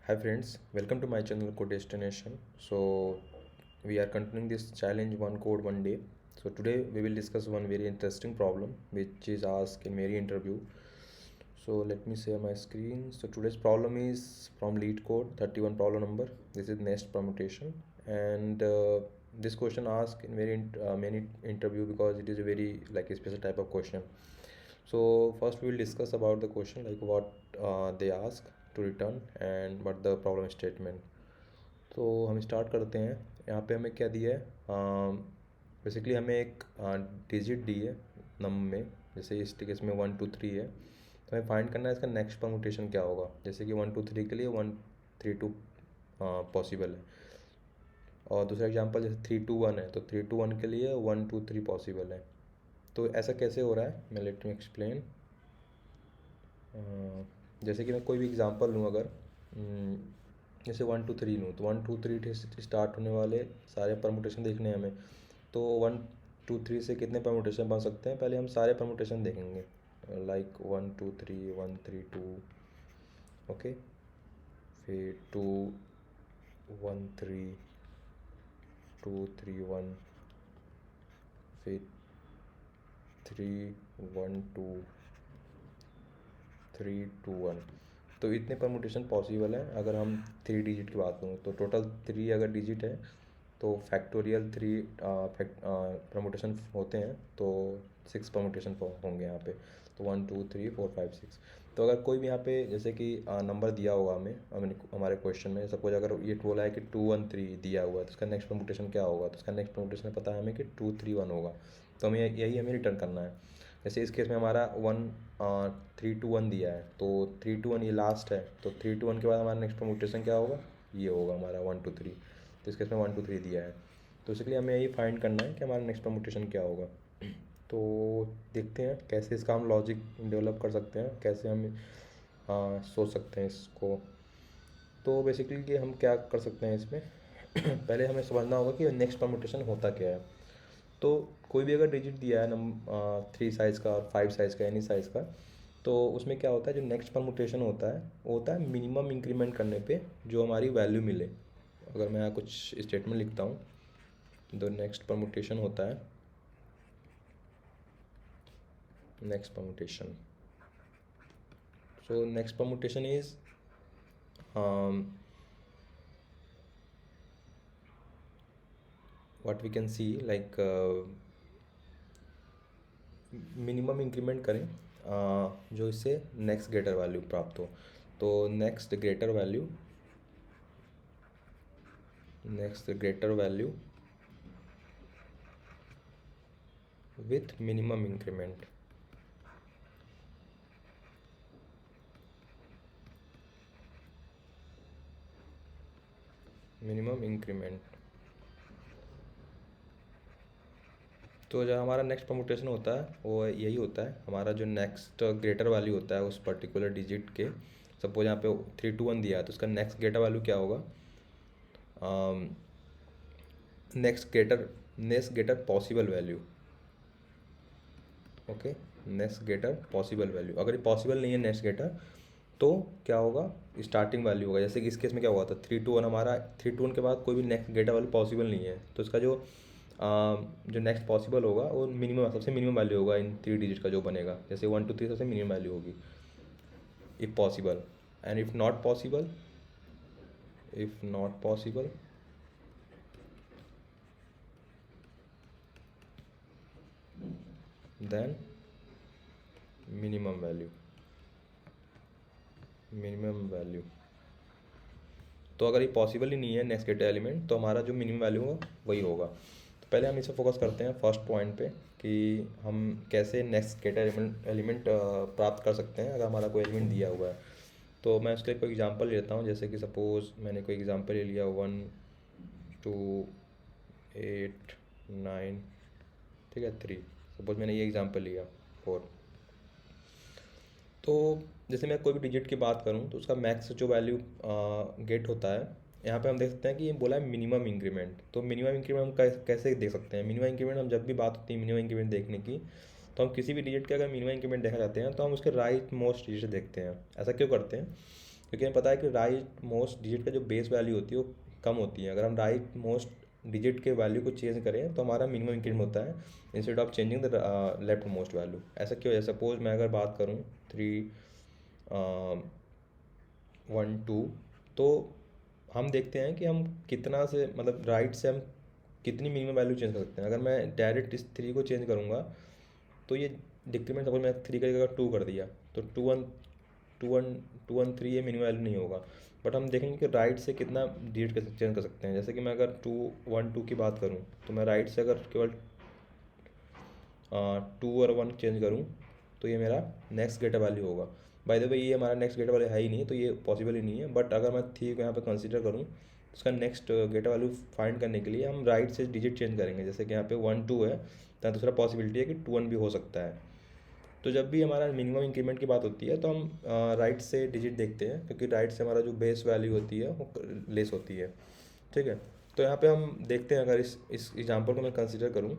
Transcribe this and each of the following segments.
Hi friends, welcome to my channel Code Destination. So we are continuing this challenge one code one day. So today we will discuss one very interesting problem which is asked in very interview. So let me share my screen. So today's problem is from lead code 31 problem number. This is nest permutation and this question asked in very many interview because it is a very like a special type of question. So first we will discuss about the question like what they ask to return and what the problem statement. तो हम start करते हैं। यहाँ पे हमें क्या दिया है, बेसिकली हमें एक डिजिट दी है नम में, जैसे इस केस में 1 2 3 है, तो हमें फाइंड करना है इसका नेक्स्ट परमुटेशन क्या होगा। जैसे कि 1 2 3 के लिए 1 3 2 पॉसिबल है, और दूसरा एग्जांपल जैसे 3 2 1 है तो 3 2 1 के लिए 1 2 3 पॉसिबल है। तो ऐसा कैसे हो रहा है, मैं लेट मी एक्सप्लेन। जैसे कि मैं कोई भी एग्जांपल लूँ अगर, जैसे 1 2 3 लूँ तो 1 2 3 स्टार्ट होने वाले सारे परमुटेशन देखने हैं हमें। तो 1 2 3 से कितने परमुटेशन बन सकते हैं, पहले हम सारे परमुटेशन देखेंगे, लाइक 1 2 3 1 3 2, ओके, फिर 2 1 3 2 3 1, फिर 3 1 2 3 2 1। तो इतने परमुटेशन पॉसिबल हैं। अगर हम 3 डिजिट की बात करूँ तो टोटल 3 अगर डिजिट है तो फैक्टोरियल 3 परमुटेशन होते हैं, तो 6 परमुटेशन होंगे यहाँ पे। तो 1 2 3 4 5 6। तो अगर कोई भी यहाँ पे जैसे कि नंबर दिया होगा हमारे क्वेश्चन में, सपोज अगर ये बोला है कि 2 1 3 दिया हुआ है तो उसका नेक्स्ट परमुटेशन क्या होगा, तो उसका नेक्स्ट परमुटेशन पता है हमें कि 2 3 1 होगा। तो हमें यही हमें रिटर्न करना है। जैसे इस केस में हमारा 1 3 2 1 दिया है, तो 3 2 1 ये लास्ट है, तो 3 2 1 के बाद हमारा नेक्स्ट परमुटेशन क्या होगा, ये होगा हमारा 1 2 3। तो इस केस में 1 2 3 दिया है, तो इसलिए हमें यही फाइंड करना है कि हमारा नेक्स्ट परमुटेशन क्या होगा। तो देखते हैं कैसे इसका हम लॉजिक डेवलप कर सकते हैं, कैसे हम सोच सकते हैं इसको। तो बेसिकली कि हम क्या कर सकते हैं इसमें पहले हमें समझना होगा कि नेक्स्ट परमुटेशन होता क्या है। तो कोई भी अगर डिजिट दिया है 3 साइज़ का और 5 साइज़ का, एनी साइज़ का, तो उसमें क्या होता है, जो नेक्स्ट परमुटेशन होता है वो होता है मिनिमम इंक्रीमेंट करने पे जो हमारी वैल्यू मिले। अगर मैं यहाँ कुछ स्टेटमेंट लिखता हूँ, तो नेक्स्ट परमुटेशन होता है, next permutation, so next permutation is what we can see like minimum increment करें जो इससे नेक्स्ट ग्रेटर वैल्यू प्राप्त हो। तो next greater value with minimum increment. तो जो हमारा नेक्स्ट परमुटेशन होता है वो यही होता है, हमारा जो नेक्स्ट ग्रेटर वैल्यू होता है उस पर्टिकुलर डिजिट के। सपोज यहाँ पे 3 2 1 दिया है तो उसका नेक्स्ट ग्रेटर वैल्यू क्या होगा, next greater possible value, okay, next greater possible value. अगर ये पॉसिबल नहीं है नेक्स्ट ग्रेटर, तो क्या होगा, स्टार्टिंग वैल्यू होगा। जैसे कि इस केस में क्या हुआ था, 3 2 1 हमारा, 3 2 1 के बाद कोई भी नेक्स्ट ग्रेटर वैल्यू पॉसिबल नहीं है, तो इसका जो नेक्स्ट पॉसिबल होगा वो मिनिमम, सबसे मिनिमम वैल्यू होगा इन 3 डिजिट का जो बनेगा। जैसे 1 2 3 सबसे मिनिमम वैल्यू होगी if possible, and if not possible, then minimum value. तो अगर ये पॉसिबल ही नहीं है नेक्स्ट ग्रेटर एलिमेंट, तो हमारा जो मिनिमम वैल्यू होगा वही होगा। तो पहले हम इसे फोकस करते हैं फर्स्ट पॉइंट पे कि हम कैसे नेक्स्ट ग्रेटर एलिमेंट प्राप्त कर सकते हैं अगर हमारा कोई एलिमेंट दिया हुआ है। तो मैं उसके लिए कोई एग्जांपल लेता हूँ, जैसे कि सपोज़ मैंने कोई एग्जांपल ले लिया 1 2 8 9, ठीक है, 3। सपोज मैंने ये एग्जांपल लिया 4। तो जैसे मैं कोई भी डिजिट की बात करूं तो उसका मैक्स जो वैल्यू गेट होता है, यहाँ पे हम देख सकते हैं कि ये बोला है मिनिमम इंक्रीमेंट। तो मिनिमम इंक्रीमेंट हम कैसे देख सकते हैं, मिनिमम इंक्रीमेंट हम जब भी बात होती है मिनिमम इंक्रीमेंट देखने की, तो हम किसी भी डिजिट के अगर मिनिमम इंक्रीमेंट देखना चाहते हैं तो हम उसके राइट मोस्ट डिजिट देखते हैं। ऐसा क्यों करते हैं, क्योंकि हमें पता है कि राइट मोस्ट डिजिट का जो बेस वैल्यू होती है वो कम होती है। अगर हम राइट मोस्ट डिजिट के वैल्यू को चेंज करें तो हमारा मिनिमम इंक्रीमेंट होता है instead of changing the left most value. ऐसा क्यों है? सपोज मैं अगर बात करूँ 3 1 2, तो हम देखते हैं कि हम कितना से मतलब राइट से हम कितनी मिनिमम वैल्यू चेंज कर सकते हैं। अगर मैं डायरेक्ट इस 3 को चेंज करूँगा तो ये डिक्रीमेंट, सपोज मैं 3 का जगह 2 कर दिया तो 2 1 3 ये मिनिमम वैल्यू नहीं होगा। बट हम देखेंगे कि राइट से कितना डिजिट चेंज कर सकते हैं। जैसे कि मैं अगर 2 1 2 की बात करूँ तो मैं राइट से अगर केवल 2 और 1 चेंज करूँ तो ये मेरा नेक्स्ट गेटर वैल्यू होगा। बाय द वे ये हमारा नेक्स्ट गेटर वैल्यू है ही नहीं, तो ये पॉसिबल ही नहीं है। बट अगर मैं 3 को यहाँ पे कंसीडर करूँ तो उसका नेक्स्ट गेटर वैल्यू फाइंड करने के लिए हम राइट से डिजिट चेंज करेंगे। जैसे कि यहाँ पे 1 2 है तो दूसरा पॉसिबिलिटी है कि 2 1 भी हो सकता है। तो जब भी हमारा मिनिमम इंक्रीमेंट की बात होती है तो हम राइट से डिजिट देखते हैं, क्योंकि राइट से हमारा जो बेस वैल्यू होती है वो लेस होती है। ठीक है, तो यहाँ पे हम देखते हैं, अगर इस एग्जांपल को मैं कंसीडर करूँ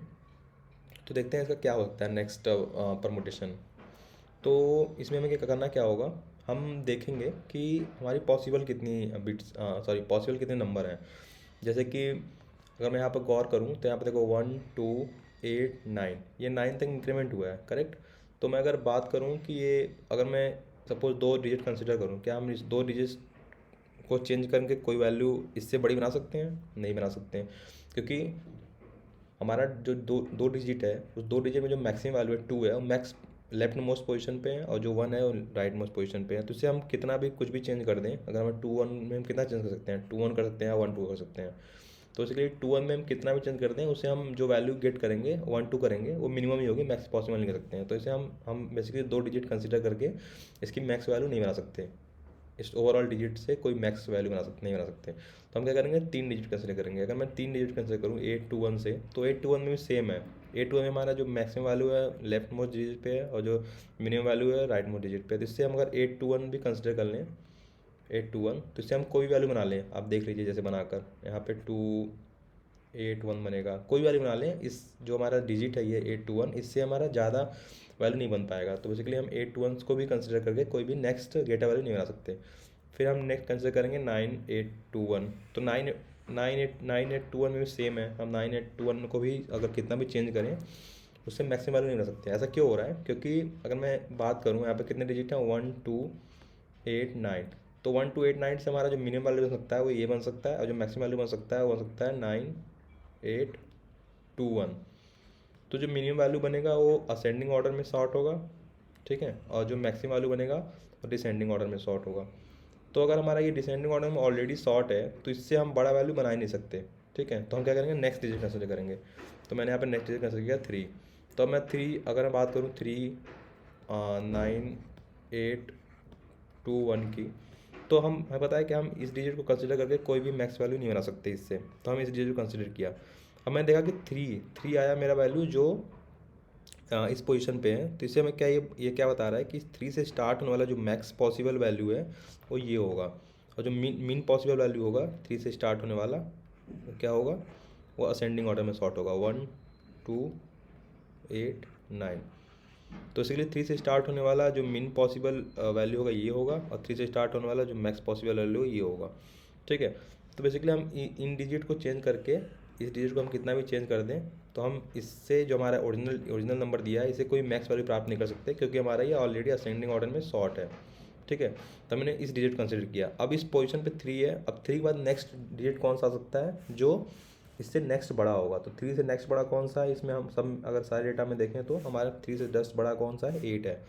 तो देखते हैं इसका क्या हो सकता है नेक्स्ट परमुटेशन। तो इसमें हमें क्या करना क्या होगा, हम देखेंगे कि हमारी पॉसिबल कितनी बिट्स पॉसिबल कितने नंबर हैं। जैसे कि अगर मैं यहाँ पर गौर करूँ तो यहाँ पर देखो 1 2 8 9, ये 9 तक इंक्रीमेंट हुआ है, करेक्ट। तो मैं अगर बात करूँ कि ये अगर मैं सपोज 2 डिजिट कंसिडर करूँ, क्या हम इस 2 डिजिट को चेंज करके कोई वैल्यू इससे बड़ी बना सकते हैं? नहीं बना सकते हैं, क्योंकि हमारा जो दो डिजिट है उस 2 डिजिट में जो मैक्सिमम वैल्यू है 2 है, वो मैक्स लेफ्ट मोस्ट पोजीशन पे है और जो 1 है वो राइट मोस्ट पोजीशन पे है। तो इससे हम कितना भी कुछ भी चेंज कर दें, अगर हम 2 1 में हम कितना चेंज कर सकते हैं? 2 1 कर सकते हैं या 1 2 कर सकते हैं। तो इसलिए 2 1 में हम कितना भी चेंज कर दें उससे हम जो वैल्यू गेट करेंगे 1 2 करेंगे वो मिनिमम ही होगी, मैक्स पॉसिबल नहीं कर सकते हैं। तो इसे हम बेसिकली 2 डिजिट कंसिडर करके इसकी मैक्स वैल्यू नहीं बना सकते, इस ओवरऑल डिजिट से कोई मैक्स वैल्यू नहीं बना सकते। तो हम क्या करेंगे, 3 डिजिट कंसिडर करेंगे। अगर मैं 3 डिजिट कंसिडर करूँ 8 2 1 से, तो 8 2 1 में भी सेम है। 8 2 1 में हमारा जो मैक्सिमम वैल्यू है लेफ्ट मोस्ट डिजिट पे है और जो मिनिमम वैल्यू है राइट मोस्ट डिजिट पे है। तो इससे हम अगर 8 2 1 भी कंसिडर कर लें 8 2 1, तो इससे हम कोई वैल्यू बना लें। आप देख लीजिए जैसे बनाकर यहाँ पे 2 8 1 बनेगा, कोई वैल्यू बना लें। इस जो हमारा डिजिट है ये 8 2 1, इससे हमारा ज़्यादा वैल्यू नहीं बन पाएगा। तो बेसिकली हम 8 2 1 को भी कंसिडर करके कोई भी नेक्स्ट गेटा वैल्यू नहीं बना सकते। फिर हम नेक्स्ट कंसिडर करेंगे 9 8 2 1। तो 9 8 2 1 में भी सेम है। हम 9 8 2 1 को भी अगर कितना भी चेंज करें उससे मैक्सिमम वैल्यू नहीं बना सकते। ऐसा क्यों हो रहा है? क्योंकि अगर मैं बात करूँ यहाँ पे कितने डिजिट हैं 1 2 8 9, तो 1 2 8 9 से हमारा जो मिनिमम वैल्यू बन सकता है वो ये बन सकता है और जो मैक्सिमम वैल्यू बन सकता है वो बन सकता है 9 8 2 1। तो जो मिनिमम वैल्यू बनेगा वो असेंडिंग ऑर्डर में सॉर्ट होगा, ठीक है, और जो मैक्सिमम वैल्यू बनेगा वो डिसेंडिंग ऑर्डर में सॉर्ट होगा। तो अगर हमारा ये डिसेंडिंग ऑर्डर में ऑलरेडी सॉर्ट है तो इससे हम बड़ा वैल्यू बना ही नहीं सकते, ठीक है। तो हम क्या करेंगे, नेक्स्ट डिजिट कंसिडर करेंगे। तो मैंने यहाँ पर नेक्स्ट डिजिट कंसिडर किया 3। तो अब मैं 3 अगर मैं बात करूँ 3 9 8 2 1 की, तो हमें पता है कि हम इस डिजिट को कंसिडर करके कोई भी मैक्स वैल्यू नहीं बना सकते इससे। तो हम इस डिजिट को कंसिडर किया। अब मैंने देखा कि 3 आया मेरा वैल्यू जो इस पोजीशन पे है। तो इससे हमें क्या ये क्या बता रहा है कि 3 से स्टार्ट होने वाला जो मैक्स पॉसिबल वैल्यू है वो ये होगा, और जो मीन पॉसिबल वैल्यू होगा 3 से स्टार्ट होने वाला वो क्या होगा, वो असेंडिंग ऑर्डर में सॉर्ट होगा 1 2 8 9। तो इसलिए 3 से स्टार्ट होने वाला जो मीन पॉसिबल वैल्यू होगा ये होगा, और 3 से स्टार्ट होने वाला जो मैक्स पॉसिबल वैल्यू ये होगा, ठीक है। तो बेसिकली हम इन डिजिट को चेंज करके इस डिजिट को हम कितना भी चेंज कर दें तो हम इससे जो हमारा ओरिजिनल नंबर दिया है इसे कोई मैक्स वैल्यू प्राप्त नहीं कर सकते, क्योंकि हमारा ये ऑलरेडी असेंडिंग ऑर्डर में सॉर्ट है, ठीक है। तो मैंने इस डिजिट कंसिडर किया। अब इस पोजीशन पे 3 है। अब 3 के बाद नेक्स्ट डिजिट कौन सा आ सकता है जो इससे नेक्स्ट बड़ा होगा? तो 3 से नेक्स्ट बड़ा कौन सा है? इसमें हम सब अगर सारे डेटा में देखें तो हमारा 3 से जस्ट बड़ा कौन सा है? 8 है।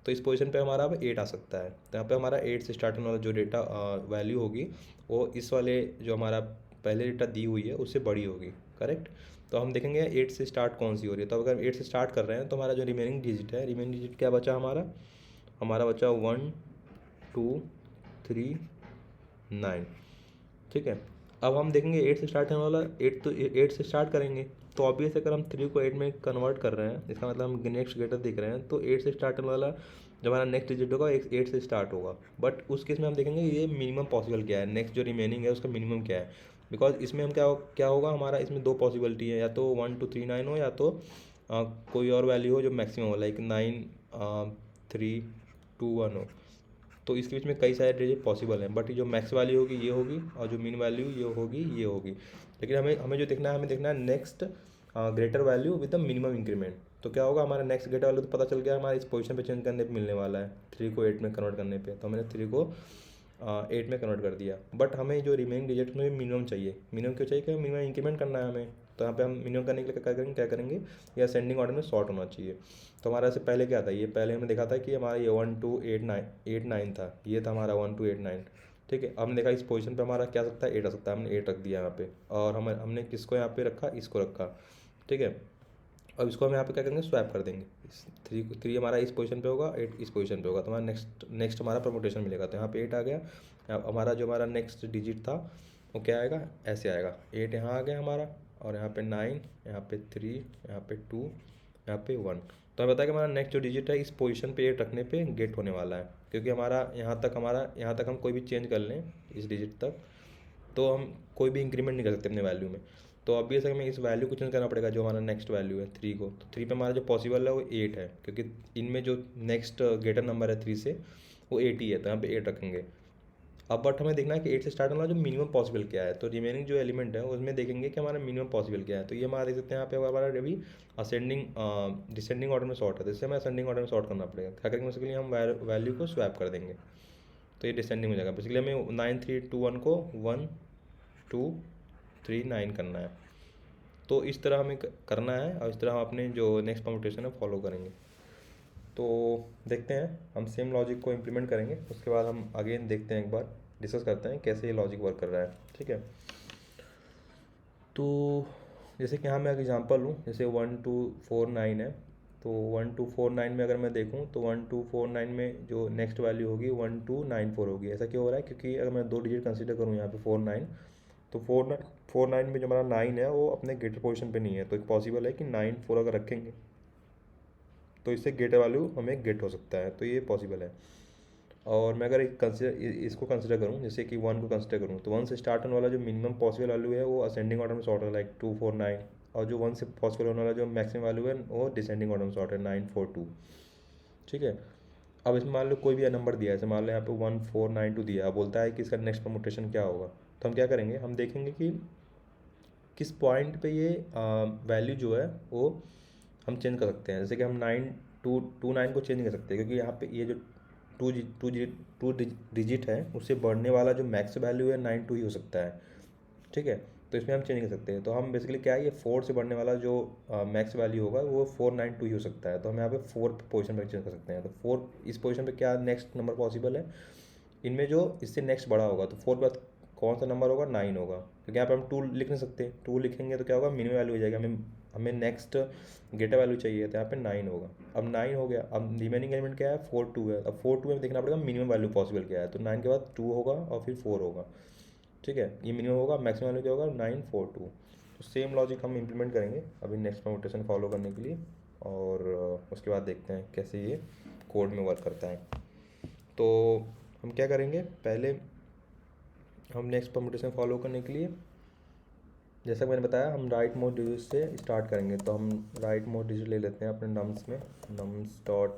तो इस पोजीशन पे हमारा अब 8 आ सकता है। तो यहाँ पे हमारा 8 से स्टार्ट होने वाला जो डेटा वैल्यू होगी वो इस वाले जो हमारा पहले डेटा दी हुई है उससे बड़ी होगी, करेक्ट। तो हम देखेंगे 8 से स्टार्ट कौन सी हो रही है। तो अगर 8 से स्टार्ट कर रहे हैं तो हमारा जो रिमेनिंग डिजिट है, रिमेनिंग डिजिट क्या बचा हमारा बचा 1 2 3 9, ठीक है। अब हम देखेंगे 8 से स्टार्ट होने वाला 8, तो 8 से स्टार्ट करेंगे। तो ऑब्वियस अगर हम 3 को 8 में कन्वर्ट कर रहे हैं, इसका मतलब हम नेक्स्ट गेटर देख रहे हैं, तो 8 से स्टार्ट होने वाला जो हमारा नेक्स्ट डिजिट होगा 8 से स्टार्ट होगा। बट उस केस में हम देखेंगे ये मिनिमम पॉसिबल क्या है, नेक्स्ट जो रिमेनिंग है उसका मिनिमम क्या है। बिकॉज इसमें हम क्या होगा, हमारा इसमें 2 पॉसिबिलिटी है, या तो 1 2 3 9 हो, या तो कोई और वैल्यू हो जो मैक्सिमम हो, लाइक 9 3 2 1 हो। तो इसके बीच में कई सारे डिजिट पॉसिबल हैं, बट जो मैक्स वैल्यू होगी ये होगी और जो मिन वैल्यू ये होगी। लेकिन हमें हमें जो देखना है, हमें देखना है next greater value with the minimum increment. तो क्या होगा, हमारा नेक्स्ट ग्रेटर वैल्यू तो पता चल गया, हमारे इस पोजीशन पे चेंज करने पे मिलने वाला है 3 को 8 में कन्वर्ट करने पे। तो मैंने 3 को 8 में कन्वर्ट कर दिया, बट हमें जो रिमेनिंग डिजिट में मिनिमम चाहिए। मिनिमम क्यों चाहिए, कि मिनिमम इंक्रीमेंट करना है हमें। तो यहाँ पे हम मिनिमम करने के लिए क्या करेंगे, या असेंडिंग ऑर्डर में सॉर्ट होना चाहिए। तो हमारा से पहले क्या था, ये पहले हमने देखा था कि हमारा ये 1 2 8 9 था, ये था हमारा 1 2 8 9। ठीक है, अब हमने देखा इस पोजीशन पे हमारा क्या आ सकता है, 8 आ सकता है। हमने 8 रख दिया यहाँ पे, और हमने किसको यहाँ पे रखा, इसको रखा। ठीक है, अब इसको हम यहाँ पे क्या करेंगे, स्वैप कर देंगे। इस 3 हमारा इस पोजीशन पे होगा, 8 इस पोजीशन पे होगा, तो हमारा नेक्स्ट हमारा परमुटेशन मिलेगा। तो यहाँ पे 8 आ गया। अब हमारा जो हमारा नेक्स्ट डिजिट था वो क्या आएगा, ऐसे आएगा। 8 यहाँ आ गया हमारा, और यहाँ पे 9, यहाँ पे 3, यहाँ पे 2, यहाँ पे 1। तो हमें पता है कि हमारा नेक्स्ट जो डिजिट है इस पोजीशन पे 8 रखने पे गेट होने वाला है, क्योंकि यहाँ तक हम कोई भी चेंज कर लें इस डिजिट तक, तो हम कोई भी इंक्रीमेंट नहीं कर सकते अपने वैल्यू में। तो ऑब्वियस है हमें इस वैल्यू को चेंज करना पड़ेगा, जो हमारा नेक्स्ट वैल्यू है 3 को। तो 3 पे हमारा जो पॉसिबल है वो 8 है, क्योंकि इनमें जो नेक्स्ट ग्रेटर नंबर है 3 से वो 8 ही है, तो यहाँ पे 8 रखेंगे। अब बट हमें देखना है कि 8 से स्टार्ट होने वाला जो मिनिमम पॉसिबल क्या है। तो रिमेनिंग जो एलिमेंट है उसमें देखेंगे कि हमारा मिनिमम पॉसिबल क्या है। तो ये हमारा देख सकते हैं यहाँ पे हमारा अभी असेंडिंग डिसेंडिंग ऑर्डर में सॉर्ट है, तो इससे हमें असेंडिंग ऑर्डर में सॉर्ट करना पड़ेगा। क्या करेंगे, उसके लिए हम वैल्यू को स्वैप कर देंगे, तो ये डिसेंडिंग हो जाएगा। बेसिकली हमें 9 3 2 1 को 1 2 3 9 करना है। तो इस तरह हमें करना है, और इस तरह हम अपने जो नेक्स्ट परमुटेशन है फॉलो करेंगे। तो देखते हैं, हम सेम लॉजिक को इम्प्लीमेंट करेंगे, उसके बाद हम अगेन देखते हैं, एक बार डिस्कस करते हैं कैसे ये लॉजिक वर्क कर रहा है। ठीक है, तो जैसे कि यहाँ मैं एक एग्जांपल लूँ, जैसे 1 2 4 9 है। तो 1 2 4 9 में अगर मैं देखूँ तो 1 2 4 9 में जो नेक्स्ट वैल्यू होगी 1 2 9 4 होगी। ऐसा क्यों हो रहा है, क्योंकि अगर मैं 2 डिजिट कंसीडर करूँ यहाँ पे 4 9, तो 4 9 में जो हमारा 9 है वो अपने गेटर पोजीशन पे नहीं है। तो एक पॉसिबल है कि 9 4 अगर रखेंगे तो इससे गेटर वैल्यू हमें गेट हो सकता है, तो ये पॉसिबल है। और मैं अगर इसको कंसिडर करूँ, जैसे कि 1 को कंसिडर करूँ, तो 1 से स्टार्ट होने वाला जो मिनिमम पॉसिबल वैल्यू है वो असेंडिंग ऑर्डर में सॉर्ट है, लाइक 2 4 9। और जो 1 से पॉसिबल होने वाला जो मैक्सिमम वैल्यू है वो डिसेंडिंग ऑर्डर में सॉर्ट है, 9 4 2। ठीक है, अब इसमें मान लो कोई भी नंबर दिया है, जैसे मान लो यहाँ पे 1 4 9 2 दिया, अब बोलता है कि इसका नेक्स्ट परमुटेशन क्या होगा। तो हम क्या करेंगे, हम देखेंगे कि किस पॉइंट पे ये वैल्यू जो है वो हम चेंज कर सकते हैं। जैसे कि हम 9 को चेंज नहीं कर सकते, क्योंकि यहाँ पे ये जो टू डिजिट है उससे बढ़ने वाला जो मैक्स वैल्यू है 9 2 ही हो सकता है। ठीक है, तो इसमें हम चेंज नहीं कर सकते। तो हम बेसिकली क्या है, ये 4 से बढ़ने वाला जो मैक्स वैल्यू होगा वो 4 9 2 ही हो सकता है। तो हम यहाँ पे 4 पोजीशन पर चेंज कर सकते हैं। तो 4 इस पोजीशन पे क्या नेक्स्ट नंबर पॉसिबल है, इनमें जो इससे नेक्स्ट बड़ा होगा, तो 4 के बाद कौन सा नंबर होगा, 9 होगा। क्योंकि यहाँ पे हम 2 लिख नहीं सकते, 2 लिखेंगे तो क्या होगा, मिनिमम वैल्यू हो जाएगी। हमें नेक्स्ट ग्रेटर वैल्यू चाहिए, तो यहाँ पे 9 होगा। अब 9 हो गया, अब रिमेनिंग एलिमेंट क्या है, 4 2 है। अब 4 2 में देखना पड़ेगा मिनिमम वैल्यू पॉसिबल क्या है। तो 9 के बाद 2 होगा और फिर 4 होगा। ठीक है, ये मिनिमम होगा, मैक्सिमम वैल्यू क्या होगा, 9 4 2। तो सेम लॉजिक हम इम्प्लीमेंट करेंगे अभी नेक्स्ट परमुटेशन फॉलो करने के लिए, और उसके बाद देखते हैं कैसे ये कोड में वर्क करता है। तो हम क्या करेंगे, पहले हम नेक्स्ट परमुटेशन फॉलो करने के लिए, जैसा मैंने बताया, हम राइट मोस्ट डिजिट से स्टार्ट करेंगे। तो हम राइट मोस्ट डिजिट ले लेते हैं अपने नम्स में, नम्स डॉट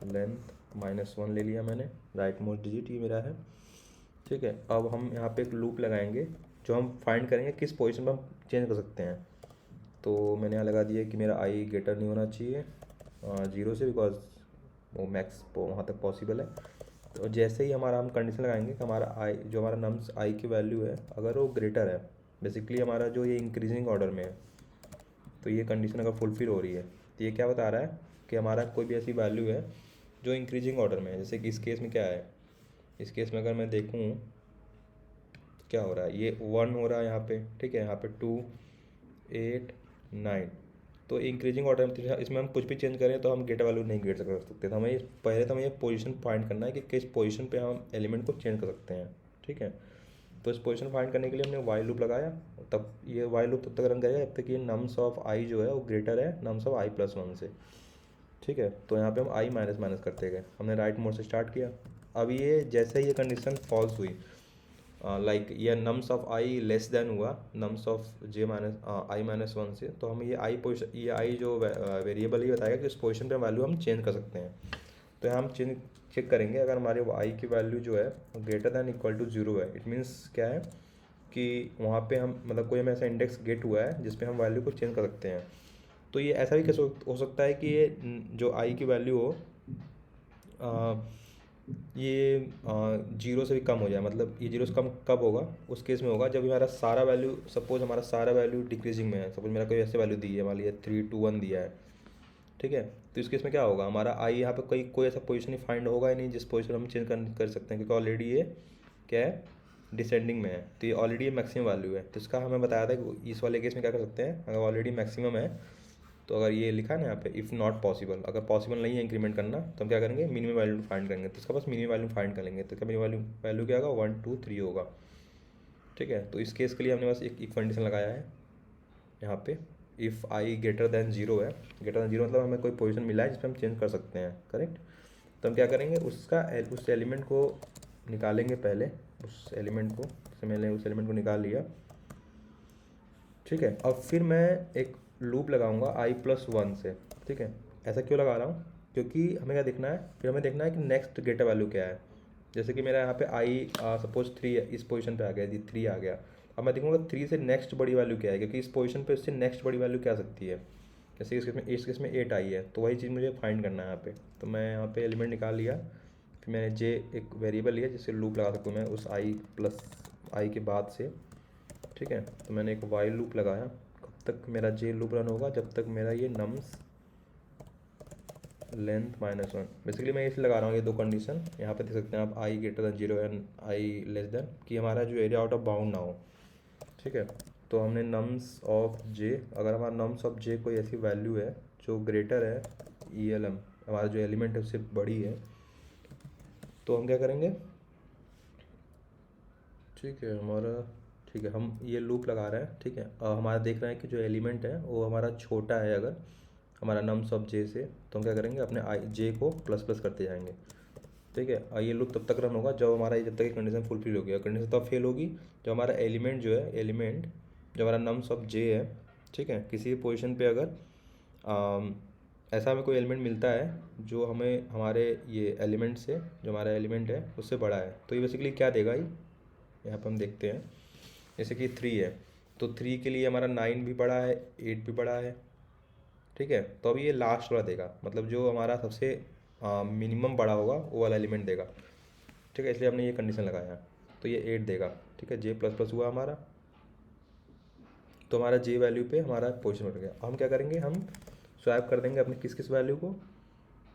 लेंथ -1 ले लिया मैंने, राइट मोस्ट डिजिट ये मेरा है। ठीक है, अब हम यहाँ पे एक लूप लगाएंगे, जो हम फाइंड करेंगे किस पोजीशन पर हम चेंज कर सकते हैं। तो मैंने यहाँ लगा दिया कि मेरा आई ग्रेटर नहीं होना चाहिए 0 से, बिकॉज वो मैक्स वहाँ तक पॉसिबल है। तो जैसे ही हमारा हम कंडीशन लगाएंगे कि हमारा आई, जो हमारा नम्स आई की वैल्यू है, अगर वो ग्रेटर है, बेसिकली हमारा जो ये इंक्रीजिंग ऑर्डर में है, तो ये कंडीशन अगर फुलफिल हो रही है, तो ये क्या बता रहा है कि हमारा कोई भी ऐसी वैल्यू है जो इंक्रीजिंग ऑर्डर में है। जैसे कि इस केस में क्या है, इस केस में अगर मैं देखूँ क्या हो रहा है, ये 1 हो रहा है यहाँ पे। ठीक है, यहाँ पे 2 8 9, तो इंक्रीजिंग ऑर्डर में इसमें हम कुछ भी चेंज करें तो हम गेट वैल्यू नहीं गेट कर सकते। तो हमें पहले तो हमें ये पोजीशन फाइंड करना है कि किस पोजीशन पे हम एलिमेंट को चेंज कर सकते हैं। ठीक है, तो इस पोजीशन फाइंड करने के लिए हमने वाइल लूप लगाया। तब ये वाइल लूप तब तक रन करेगा जब तक ये नम्स ऑफ आई जो है वो ग्रेटर है नम्स ऑफ i+1 से। ठीक है, तो यहाँ पे हम i माइनस माइनस करते गए, हमने राइट मोड से स्टार्ट किया। अब ये जैसे ही ये कंडीशन फॉल्स हुई, लाइक ये nums of I less then हुआ नम्स ऑफ i-1 से, तो हम ये आई जो वेरिएबल ही बताएगा कि उस पोजीशन पे वैल्यू हम चेंज कर सकते हैं। तो यहाँ हम चेक करेंगे अगर हमारे आई की वैल्यू जो है ग्रेटर दैन इक्वल टू 0 है, इट मीन्स क्या है कि वहाँ पे हम मतलब कोई हमें ऐसा इंडेक्स गेट हुआ है जिस पे हम वैल्यू को चेंज कर सकते हैं। तो ये ऐसा भी कैसे हो सकता है कि ये जो आई की वैल्यू हो ये 0 से भी कम हो जाए। मतलब ये 0 से कम कब होगा, उस केस में होगा जब हमारा सारा वैल्यू, सपोज हमारा सारा वैल्यू डिक्रीजिंग में है। सपोज मेरा कोई ऐसे वैल्यू दी है, मान लीजिए 3 2 1 दिया है, ठीक है। तो इस केस में क्या होगा, हमारा आई यहाँ पे कोई ऐसा पोजीशन ही फाइंड होगा ही नहीं जिस पोजीशन हम चेंज कर सकते हैं, क्योंकि ऑलरेडी ये क्या है, डिसेंडिंग में है। तो ये ऑलरेडी ये मैक्सिमम वैल्यू है। तो इसका हमें बताया था कि इस वाले केस में क्या कर सकते हैं, अगर ऑलरेडी मैक्सिमम है तो अगर ये लिखा है ना यहाँ पे इफ़ नॉट पॉसिबल, अगर पॉसिबल नहीं है इंक्रीमेंट करना, तो हम क्या करेंगे, मिनिमम वैल्यू फाइंड करेंगे। तो इसका बस मिनिमम वैल्यू फाइंड कर लेंगे। तो क्या मिनिमम वैल्यू क्या होगा, 1 2 3 होगा, ठीक है। तो इस केस के लिए हमने बस एक कंडीशन लगाया है यहाँ पे, इफ़ आई ग्रेटर दैन 0 है। ग्रेटर दैन 0 मतलब हमें कोई पोजीशन मिला है जिस पर हम चेंज कर सकते हैं, करेक्ट। तो हम क्या करेंगे, उस एलिमेंट को निकालेंगे पहले, उस एलिमेंट को, जैसे मैंने उस एलिमेंट को निकाल लिया, ठीक है। अब फिर मैं एक लूप लगाऊंगा i+1 से, ठीक है। ऐसा क्यों लगा रहा हूँ, क्योंकि हमें क्या देखना है, फिर हमें देखना है कि नेक्स्ट ग्रेटर वैल्यू क्या है। जैसे कि मेरा यहाँ पे आई सपोज 3 है, इस पोजीशन पे आ गया जी, 3 आ गया। अब मैं देखूँगा 3 से नेक्स्ट बड़ी वैल्यू क्या है, क्योंकि इस पोजीशन पे इससे नेक्स्ट बड़ी वैल्यू क्या आ सकती है। जैसे इस केस में 8 आई है, तो वही चीज़ मुझे फाइंड करना है यहाँ पे। तो मैं यहाँ पे एलिमेंट निकाल लिया, फिर मैंने जे एक वेरिएबल लिया जिससे लूप लगा सकूँ मैं उस आई के बाद से, ठीक है। तो मैंने एक वाइल लूप लगाया, कब तक मेरा जे लूप रन होगा, जब तक मेरा ये नम्स लेंथ -1। बेसिकली मैं इसलिए लगा रहा हूँ ये दो कंडीशन, यहाँ पे देख सकते हैं आप, I greater than 0 and I less than, कि हमारा जो एरिया आउट ऑफ बाउंड ना हो, ठीक है। तो हमने नम्स ऑफ जे, अगर हमारा नम्स ऑफ जे कोई ऐसी वैल्यू है जो ग्रेटर है ELM, हमारा जो एलिमेंट है उससे बड़ी है, तो हम क्या करेंगे, ठीक है हमारा, ठीक है, हम ये लूप लगा रहे हैं, ठीक है। हमारा देख रहे हैं कि जो एलिमेंट है वो हमारा छोटा है अगर हमारा नम्स ऑफ जे से, तो हम क्या करेंगे, अपने आई जे को प्लस प्लस करते जाएंगे, ठीक है। और ये लूप तब तक रन होगा जब हमारा जब तक ये कंडीशन फुलफिल होगी। कंडीशन तब फेल होगी जब हमारा एलिमेंट जो है, एलिमेंट जो हमारा नम्स ऑफ जे है, ठीक है, किसी भी पोजीशन पे अगर ऐसा हमें कोई एलिमेंट मिलता है जो हमें हमारे ये एलिमेंट से, जो हमारा एलिमेंट है उससे बड़ा है, तो ये बेसिकली क्या देगा ही, यहाँ पर हम देखते हैं। जैसे कि 3 है, तो 3 के लिए हमारा 9 भी बड़ा है, 8 भी बड़ा है, ठीक है। तो अभी ये लास्ट वाला देगा, मतलब जो हमारा सबसे मिनिमम बड़ा होगा वो वाला एलिमेंट देगा, ठीक है। इसलिए हमने ये कंडीशन लगाया, तो ये 8 देगा, ठीक है। जे प्लस प्लस हुआ हमारा, तो हमारा जे वैल्यू पे हमारा पोजीशन बढ़ गया। अब हम क्या करेंगे, हम स्वैप कर देंगे अपने किस किस वैल्यू को,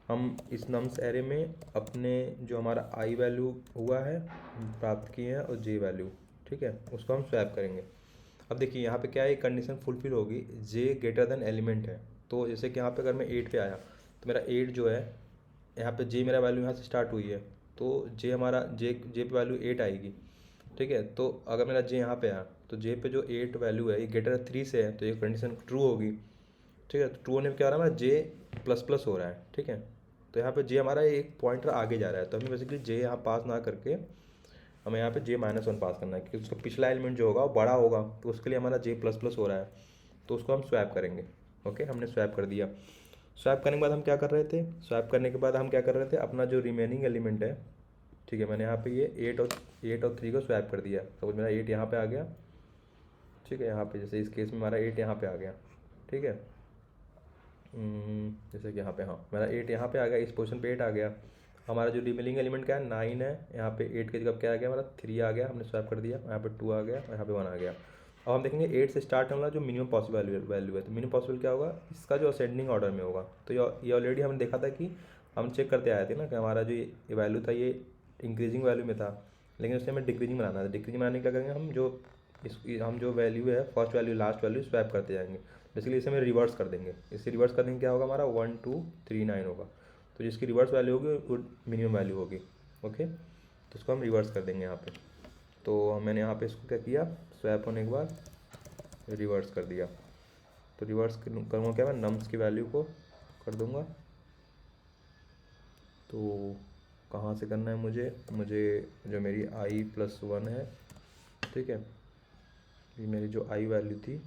हम इस नम्स एरे में अपने जो हमारा आई वैल्यू हुआ है प्राप्त किए हैं और जे वैल्यू, ठीक है, उसको हम स्वैप करेंगे। अब देखिए यहाँ पे क्या है, कंडीशन फुलफिल होगी, जे ग्रेटर देन एलिमेंट है। तो जैसे कि यहाँ पे अगर मैं 8 पे आया, तो मेरा 8 जो है, यहाँ पे जे मेरा वैल्यू यहाँ से स्टार्ट हुई है, तो जे हमारा जे पे वैल्यू 8 आएगी, ठीक है। तो अगर मेरा जे यहाँ पे आया, तो जे पे जो 8 वैल्यू है ये ग्रेटर 3 से है, तो ये कंडीशन ट्रू होगी, ठीक है। तो ट्रू होने में क्या हो रहा है, हमारा जे प्लस प्लस हो रहा है, ठीक है। तो यहाँ पे जे हमारा एक पॉइंटर आगे जा रहा है, तो हमें बेसिकली जे यहाँ पास ना करके हमें यहाँ पे J-1 पास करना है, क्योंकि उसका पिछला एलिमेंट जो होगा वो बड़ा होगा, तो उसके लिए हमारा J प्लस प्लस हो रहा है, तो उसको हम स्वैप करेंगे। ओके, हमने स्वैप कर दिया। स्वैप करने के बाद हम क्या कर रहे थे, स्वैप करने के बाद हम क्या कर रहे थे, अपना जो रिमेनिंग एलिमेंट है, ठीक है, मैंने यहाँ पे ये 8 और 3 को स्वैप कर दिया। सपोज मेरा 8 यहाँ पे आ गया, ठीक है, यहाँ पे जैसे इस केस में हमारा 8 यहाँ पे आ गया, ठीक है। जैसे कि यहाँ पे, हाँ, मेरा 8 यहाँ पे आ गया, इस पोजीशन पे 8 आ गया। हमारा जो रिमेनिंग एलिमेंट क्या है, 9 है, यहाँ पे 8 के जगह क्या आ गया, हमारा 3 आ गया, हमने स्वैप कर दिया, यहाँ पे 2 आ गया और यहाँ पे 1 आ गया। अब हम देखेंगे 8 से स्टार्ट होने वाला जो मिनिमम पॉसिबल वैल्यू है, तो मिनिमम पॉसिबल क्या होगा, इसका जो असेंडिंग ऑर्डर में होगा। तो ये ऑलरेडी हमने देखा था कि हम चेक करते आए थे ना कि हमारा जो ये वैल्यू था ये इंक्रीजिंग वैल्यू में था, लेकिन उससे हमें डिक्रीजिंग बनाना था। डिक्रीजिंग बनाने क्या करेंगे, हम जो वैल्यू है, first value last value swap करते जाएंगे। बेसिकली इसे हम रिवर्स कर देंगे, इससे रिवर्स करने क्या होगा, हमारा 1 2 3 9 होगा, तो जिसकी रिवर्स वैल्यू होगी वो मिनिमम वैल्यू होगी। ओके, तो उसको हम रिवर्स कर देंगे यहाँ पे। तो मैंने यहाँ पे इसको क्या किया, स्वैप होने के बाद रिवर्स कर दिया। तो रिवर्स करूँगा क्या, मैं नम्स की वैल्यू को कर दूँगा। तो कहाँ से करना है मुझे जो मेरी i+1 है, ठीक है, ये मेरी जो आई वैल्यू थी,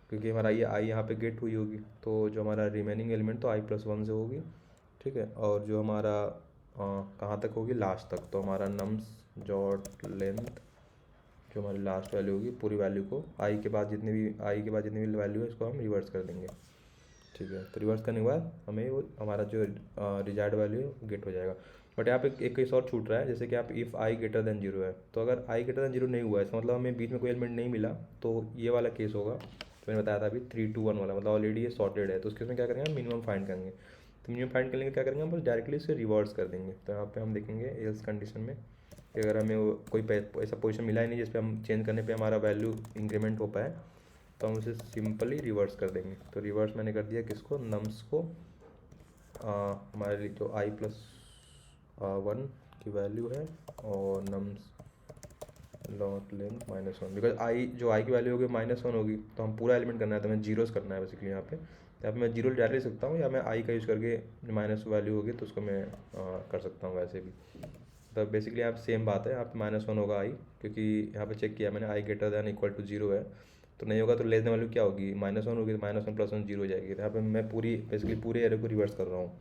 क्योंकि हमारा ये आई यहाँ पे गेट हुई होगी, तो जो हमारा रिमेनिंग एलिमेंट तो i+1 से होगी, ठीक है। और जो हमारा कहाँ तक होगी, लास्ट तक। तो हमारा नम्स डॉट लेंथ जो हमारी लास्ट वैल्यू होगी पूरी वैल्यू को आई के बाद जितनी भी वैल्यू है इसको हम रिवर्स कर देंगे। ठीक है, तो रिवर्स करने के बाद हमें वो हमारा जो डिजायर्ड वैल्यू गेट हो जाएगा। बट यहाँ पे एक केस और छूट रहा है, जैसे कि आप if I greater than zero है, तो अगर आई ग्रेटर देन जीरो नहीं हुआ है इसका मतलब हमें बीच में कोई एलिमेंट नहीं मिला, तो ये वाला केस होगा। तो मैंने बताया था अभी 3 to 1 वाला, मतलब ऑलरेडी ये सॉर्टेड है। तो उसके में क्या करेंगे, हम मिनिमम फाइंड करेंगे। तो मिनिमम फाइंड करने के क्या करेंगे, हम बस डायरेक्टली इसे रिवर्स कर देंगे। तो यहाँ पे हम देखेंगे एल्स कंडीशन में कि अगर हमें कोई ऐसा पोजीशन मिला ही नहीं जिस पे हम चेंज करने पे हमारा वैल्यू इंक्रीमेंट हो पाए, तो हम उसे सिंपली रिवर्स कर देंगे। तो रिवर्स मैंने कर दिया किसको, नम्स को। हमारे जो i+1 की वैल्यू है और nums dot length -1, because I की वैल्यू होगी -1 होगी, तो हम पूरा एलिमेंट करना है, तो हमें जीरोस करना है बेसिकली यहाँ पे। तो यहाँ पे मैं जीरो डायरेक्ट लिख सकता हूँ, या मैं आई का यूज़ करके माइनस वैल्यू होगी तो उसको मैं कर सकता हूँ वैसे भी। तो बेसिकली यहाँ पे सेम बात है, यहाँ पे -1 होगा आई, क्योंकि यहाँ पे चेक किया मैंने I greater than equal to zero है। तो नहीं होगा तो लेस देन वैल्यू क्या होगी, -1 होगी, तो -1 + 1 जीरो हो जाएगी। तो यहाँ पे मैं बेसिकली पूरे एरे को रिवर्स कर रहा हूँ।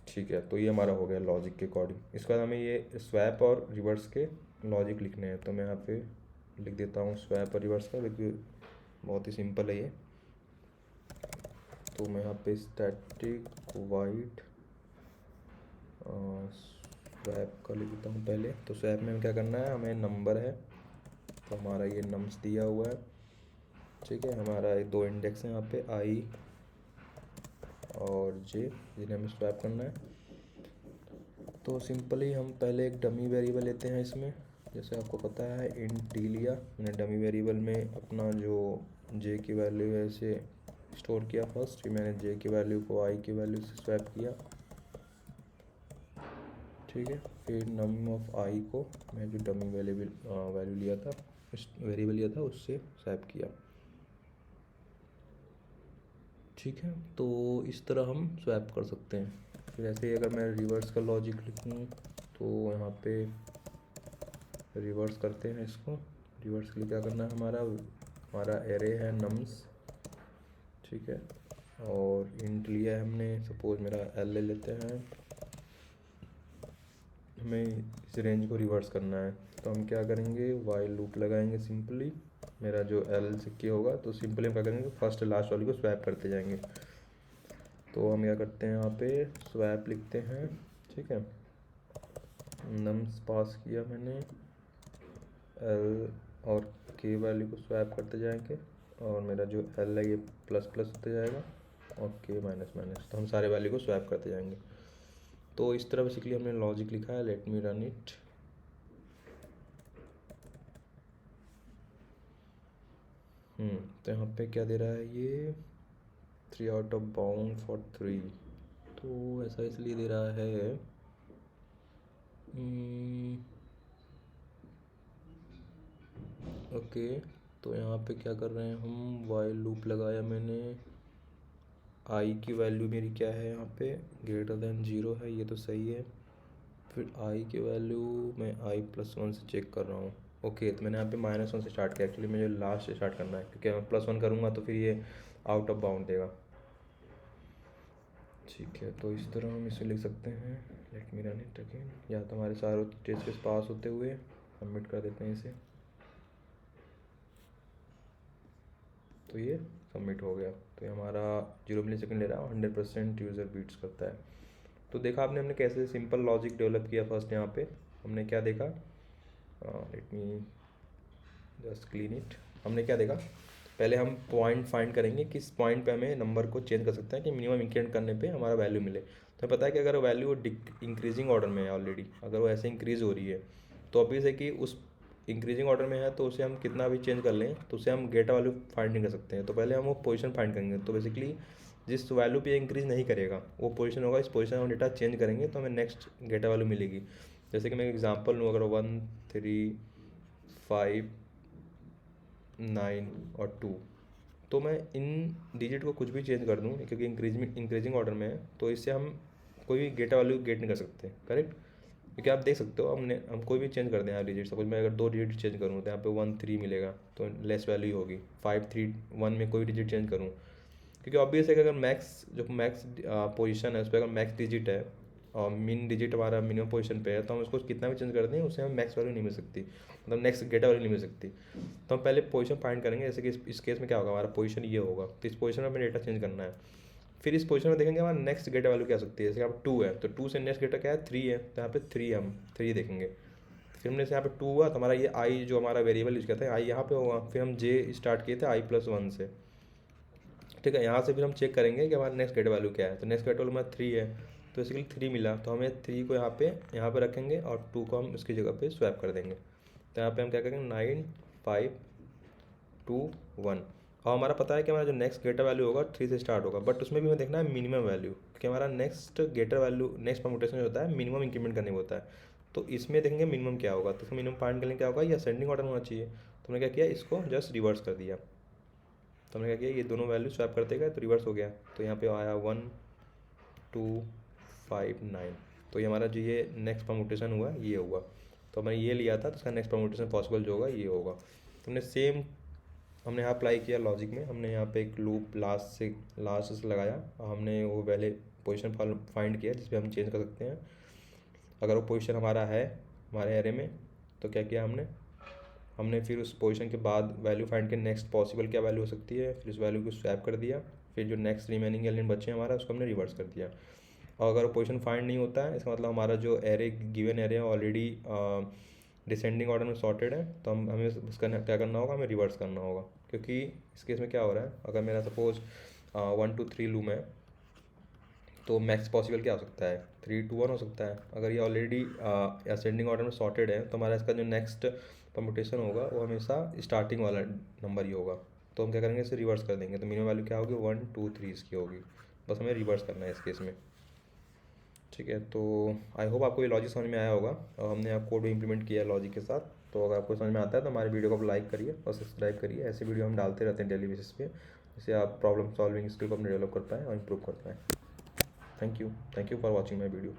ठीक है, तो ये हमारा हो गया लॉजिक के अकॉर्डिंग। इसके बाद हमें ये स्वैप और रिवर्स के लॉजिक लिखने हैं। तो मैं यहाँ पे लिख देता हूँ स्वैप और रिवर्स का, क्योंकि बहुत ही सिंपल है ये। तो मैं यहाँ पे स्टैटिक वाइड स्वैप का लिख देता हूँ पहले। तो स्वैप में क्या करना है, हमें नंबर है, तो हमारा ये नम्स दिया हुआ है। ठीक है, हमारा ये 2 इंडेक्स हैं यहाँ पे, आई और जे, जिन्हें हमें स्वैप करना है। तो सिंपली हम पहले एक डमी वेरिएबल लेते हैं इसमें। जैसे आपको पता है इंट डी लिया मैंने, डमी वेरिएबल में अपना जो जे की वैल्यू है इसे स्टोर किया फर्स्ट, फिर मैंने जे की वैल्यू को आई की वैल्यू से स्वैप किया। ठीक है, फिर नम ऑफ आई को मैं जो डमी वैल्यू लिया था, वेरिएबल लिया था, उससे स्वैप किया। ठीक है, तो इस तरह हम स्वैप कर सकते हैं। फिर ऐसे ही अगर मैं रिवर्स का लॉजिक लिखूँ, तो यहाँ पे रिवर्स करते हैं इसको। रिवर्स के लिए क्या करना है, हमारा एरे है नम्स। ठीक है, और इंट लिया है हमने, सपोज मेरा एल ले लेते हैं। हमें इस रेंज को रिवर्स करना है, तो हम क्या करेंगे, वाइल लूप लगाएंगे सिंपली। मेरा जो एल सिक्के होगा, तो सिंपली हम क्या करेंगे, फर्स्ट लास्ट वाली को स्वैप करते जाएंगे। तो हम क्या करते हैं, यहाँ पे स्वैप लिखते हैं। ठीक है, नम्स पास किया मैंने, एल और के वैल्यू को स्वैप करते जाएंगे, और मेरा जो एल है ये प्लस प्लस होते जाएगा, और के माइनस माइनस, तो हम सारे वैल्यू को स्वैप करते जाएंगे। तो इस तरह बेसिकली हमने लॉजिक लिखा है। Let me run it. तो यहाँ पे क्या दे रहा है ये, 3 आउट ऑफ बाउंड फॉर 3। तो ऐसा इसलिए दे रहा है, ओके। तो यहाँ पे क्या कर रहे हैं हम, वाइल लूप लगाया मैंने, आई की वैल्यू मेरी क्या है यहाँ पे, ग्रेटर देन जीरो है, ये तो सही है। फिर आई की वैल्यू मैं i+1 से चेक कर रहा हूँ। ओके, तो मैंने यहाँ पे -1 से स्टार्ट किया, एक्चुअली मुझे लास्ट से स्टार्ट करना है, क्योंकि मैं +1 करूँगा तो फिर ये आउट ऑफ बाउंड देगा। ठीक है, तो इस तरह हम इसे लिख सकते हैं। Let me run it again, या तो हमारे सारे टेस्ट पास होते हुए सबमिट कर देते हैं इसे। तो ये सबमिट हो गया। तो ये हमारा 0 मिलीसेकंड ले रहा है, 100% यूज़र बीट्स करता है। तो देखा आपने हमने कैसे सिंपल लॉजिक डेवलप किया। फर्स्ट यहाँ पे हमने क्या देखा, let me just clean it. हमने क्या देखा, पहले हम पॉइंट फाइंड करेंगे, किस पॉइंट पे हमें नंबर को चेंज कर सकते हैं कि मिनिमम इंक्रीमेंट करने पे हमारा वैल्यू मिले। तो पता है कि अगर वैल्यू इंक्रीजिंग ऑर्डर में है ऑलरेडी, अगर वो ऐसे इंक्रीज़ हो रही है, तो ऑब्वियस है कि उस इंक्रीजिंग ऑर्डर में है, तो उसे हम कितना भी चेंज कर लें तो उसे हम गेटा वैल्यू फाइंड नहीं कर सकते हैं। तो पहले हम वो पोजीशन फाइंड करेंगे। तो बेसिकली जिस वैल्यू पे इंक्रीज नहीं करेगा वो पोजीशन होगा, इस पोजीशन में हम डेटा चेंज करेंगे तो हमें नेक्स्ट गेटा वैल्यू मिलेगी। जैसे कि मैं एग्जांपल लूँ, अगर 1 3 5 9 और 2, तो मैं इन डिजिट को कुछ भी चेंज कर दूँ, क्योंकि इंक्रीजिंग ऑर्डर में है, तो इससे हम कोई भी गेटा वैल्यू गेट नहीं कर सकते। करेक्ट, क्योंकि आप देख सकते हो हम कोई भी चेंज कर दें यहाँ डिजिट। सपोज मैं अगर 2 डिजिट चेंज करूँ तो यहाँ पे 1 3 मिलेगा, तो लेस वैल्यू होगी। 5 3 1 में कोई डिजिट चेंज करूँ, क्योंकि ऑब्वियस है कि अगर मैक्स पोजीशन है उस पर अगर मैक्स डिजिट है मिन डिजिट हमारा मिनिमम पोजीशन पे है, तो हम उसको कितना भी चेंज कर दें उससे हमें मैक्स वैल्यू नहीं मिल सकती, मतलब नेक्स्ट गेटर वैल्यू नहीं मिल सकती। तो हम पहले पोजीशन फाइंड करेंगे, जैसे कि इस केस में क्या होगा, हमारा पोजीशन ये होगा, तो इस पोजीशन में हमें डेटा चेंज करना है। फिर इस पोजीशन में देखेंगे हमारा नेक्स्ट गेटर वैल्यू क्या हो सकती है, जैसे यहाँ पर 2 है तो 2 से नेक्स्ट गेटर क्या है 3 है, तो यहाँ पे 3 हम 3 देखेंगे। फिर हमने से यहाँ पे 2 हुआ तो हमारा ये आई जो हमारा वेरिएबल यूज करते हैं आई यहाँ पे होगा। फिर हम जे स्टार्ट किए थे i+1 से, ठीक है। यहाँ से फिर हम चेक करेंगे कि हमारा नेक्स्ट गेट वैल्यू क्या है, तो नेक्स्ट गेट वैल्यू हमारा 3 है, तो बेसिकली 3 मिला, तो हमें 3 को यहाँ पे रखेंगे और 2 को हम उसकी जगह पे स्वैप कर देंगे। तो यहाँ पे हम क्या करेंगे 9 5 2 1। और हमारा पता है कि हमारा जो नेक्स्ट गेटर वैल्यू होगा 3 से स्टार्ट होगा, बट उसमें भी हमें देखना है मिनिमम वैल्यू, क्योंकि हमारा next greater value next permutation जो होता है मिनिमम इंक्रीमेंट करने को होता है। तो इसमें देखेंगे मिनिमम क्या होगा, तो मिनिमम फाइंड करने क्या होगा, ये असेंडिंग ऑर्डर होना चाहिए। तो हमने क्या किया, इसको जस्ट रिवर्स कर दिया। तो हमने क्या किया, ये दोनों वैल्यू स्वैप करते गए तो रिवर्स हो गया। तो यहाँ पे आया 1 2 5 9, तो ये हमारा जो ये नेक्स्ट परमुटेशन हुआ ये हुआ। तो हमने ये लिया था तो इसका नेक्स्ट परमुटेशन पॉसिबल जो होगा ये होगा। तो हमने सेम हमने यहाँ अप्लाई किया लॉजिक में, हमने यहाँ पे एक लूप लास्ट से लगाया और हमने वो पहले पोजीशन फाइंड किया जिस पे हम चेंज कर सकते हैं। अगर वो पोजीशन हमारा है हमारे एरे में तो क्या किया हमने फिर उस पोजीशन के बाद वैल्यू फाइंड किया नेक्स्ट पॉसिबल क्या वैल्यू हो सकती है, फिर उस वैल्यू को स्वैप कर दिया। फिर जो नेक्स्ट रिमेनिंग एलिमेंट बचे हमारा उसको हमने रिवर्स कर दिया। और अगर पोजीशन फाइंड नहीं होता है इसका मतलब हमारा जो array given array already descending order में सॉर्टेड है, तो हमें उसका क्या करना होगा, हमें रिवर्स करना होगा। क्योंकि इस केस में क्या हो रहा है, अगर मेरा सपोज 1 2 3 लूम है तो मैक्स पॉसिबल क्या हो सकता है 3 2 1 हो सकता है। अगर ये ऑलरेडी असेंडिंग ऑर्डर में सॉर्टेड है तो हमारा इसका जो नेक्स्ट परमुटेशन होगा वो हमेशा स्टार्टिंग वाला नंबर ही होगा। तो हम क्या करेंगे, इसे रिवर्स कर देंगे, तो मिनिमम वैल्यू क्या होगी 1 2 3 इसकी होगी। बस हमें रिवर्स करना है इस केस में, ठीक है। तो आई होप आपको ये लॉजिक समझ में आया होगा और हमने आप कोड भी इंप्लीमेंट किया है लॉजिक के साथ। तो अगर आपको समझ में आता है तो हमारे वीडियो को आप लाइक करिए और सब्सक्राइब करिए, ऐसे वीडियो हम डालते रहते हैं डेली बेसिस पे, जिससे आप प्रॉब्लम सॉल्विंग स्किल को अपने डेवलप कर पाएँ और इम्प्रूव कर पाएँ। Thank you for watching my video.